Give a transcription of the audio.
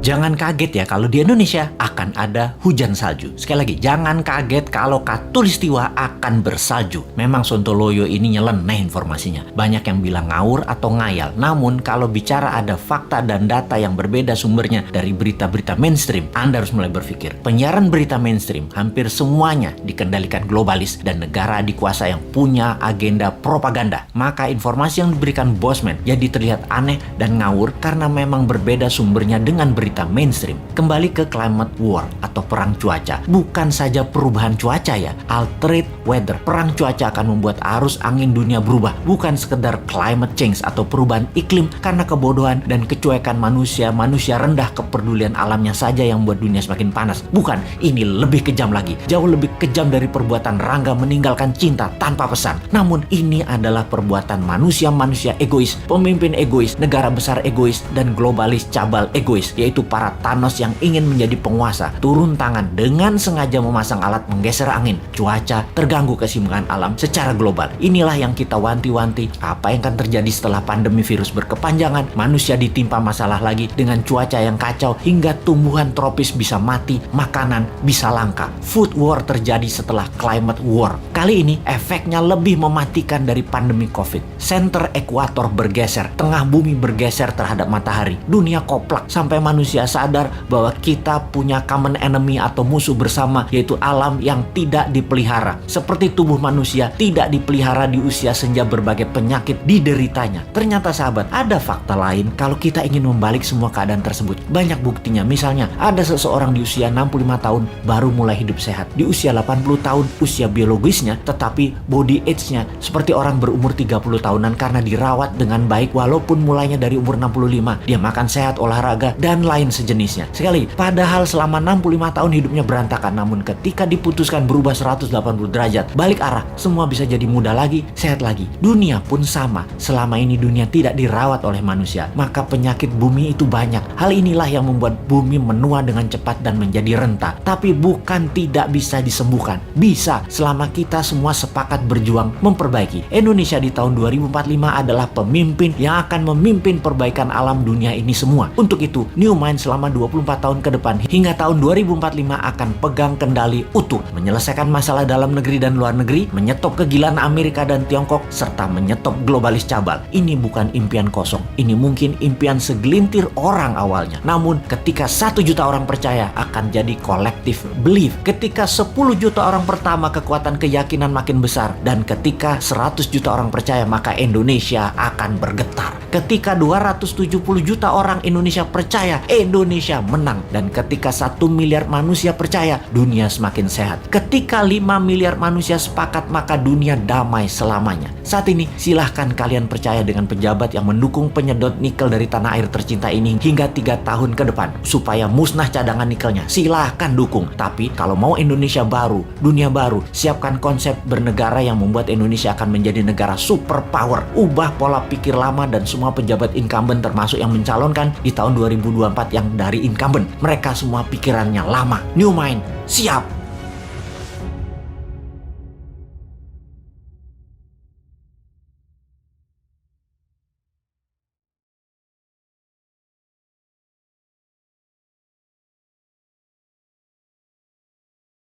Jangan kaget ya kalau di Indonesia akan ada hujan salju. Sekali lagi, jangan kaget kalau Katulistiwa akan bersalju. Memang Sontoloyo ini nyeleneh informasinya. Banyak yang bilang ngawur atau ngayal. Namun kalau bicara ada fakta dan data yang berbeda sumbernya dari berita-berita mainstream, Anda harus mulai berpikir. Penyiaran berita mainstream hampir semuanya dikendalikan globalis dan negara adikuasa yang punya agenda propaganda. Maka informasi yang diberikan Bosman jadi terlihat aneh dan ngawur karena memang berbeda sumbernya dengan berita mainstream. Kembali ke climate war atau perang cuaca. Bukan saja perubahan cuaca ya, altered weather. Perang cuaca akan membuat arus angin dunia berubah. Bukan sekedar climate change atau perubahan iklim karena kebodohan dan kecuekan manusia rendah kepedulian alamnya saja yang membuat dunia semakin panas. Bukan, ini lebih kejam lagi. Jauh lebih kejam dari perbuatan Rangga meninggalkan cinta tanpa pesan. Namun ini adalah perbuatan manusia egois, pemimpin egois, negara besar egois, dan globalis cabal egois, yaitu para Thanos yang ingin menjadi penguasa, turun tangan dengan sengaja memasang alat menggeser angin, cuaca, terganggu keseimbangan alam secara global. Inilah yang kita wanti-wanti apa yang akan terjadi setelah pandemi virus berkepanjangan, manusia ditimpa masalah lagi dengan cuaca yang kacau hingga tumbuhan tropis bisa mati, makanan bisa langka. Food war terjadi setelah climate war. Kali ini efeknya lebih mematikan dari pandemi COVID. Center ekuator bergeser, tengah bumi bergeser terhadap matahari. Dunia koplak sampai manusia sadar bahwa kita punya common enemy atau musuh bersama, yaitu alam yang tidak dipelihara. Seperti tubuh manusia tidak dipelihara di usia senja, berbagai penyakit dideritanya. Ternyata sahabat, ada fakta lain kalau kita ingin membalik semua keadaan tersebut. Banyak buktinya. Misalnya, ada seseorang di usia 65 tahun baru mulai hidup sehat. Di usia 80 tahun usia biologisnya, tetapi body age-nya seperti orang berumur 30 tahunan karena dirawat dengan baik walaupun mulainya dari umur 65. Dia makan sehat, olahraga, dan lain sejenisnya. Sekali, padahal selama 65 tahun hidupnya berantakan, namun ketika diputuskan berubah 180 derajat, balik arah, semua bisa jadi muda lagi, sehat lagi. Dunia pun sama. Selama ini dunia tidak dirawat oleh manusia, maka penyakit bumi itu banyak. Hal inilah yang membuat bumi menua dengan cepat dan menjadi renta. Tapi bukan tidak bisa disembuhkan. Bisa, selama kita semua sepakat berjuang memperbaiki. Indonesia di tahun 2045 adalah pemimpin yang akan memimpin perbaikan alam dunia ini semua. Untuk itu, New Mind selama 24 tahun ke depan hingga tahun 2045 akan pegang kendali utuh, menyelesaikan masalah dalam negeri dan luar negeri, menyetop kegilaan Amerika dan Tiongkok, serta menyetop globalis cabal. Ini bukan impian kosong, ini mungkin impian segelintir orang awalnya. Namun ketika 1 juta orang percaya, akan jadi collective belief. Ketika 10 juta orang pertama, kekuatan keyakinan makin besar, dan ketika 100 juta orang percaya, maka Indonesia akan bergetar. Ketika 270 juta orang Indonesia percaya, Indonesia menang. Dan ketika 1 miliar manusia percaya, dunia semakin sehat. Ketika 5 miliar manusia sepakat, maka dunia damai selamanya. Saat ini silahkan kalian percaya dengan pejabat yang mendukung penyedot nikel dari tanah air tercinta ini hingga 3 tahun ke depan supaya musnah cadangan nikelnya. Silahkan dukung. Tapi kalau mau Indonesia baru, dunia baru, siapkan konsep bernegara yang membuat Indonesia akan menjadi negara superpower. Ubah pola pikir lama dan semua pejabat incumbent termasuk yang mencalonkan di tahun 2024 yang dari incumbent. Mereka semua pikirannya lama. New Mind, siap!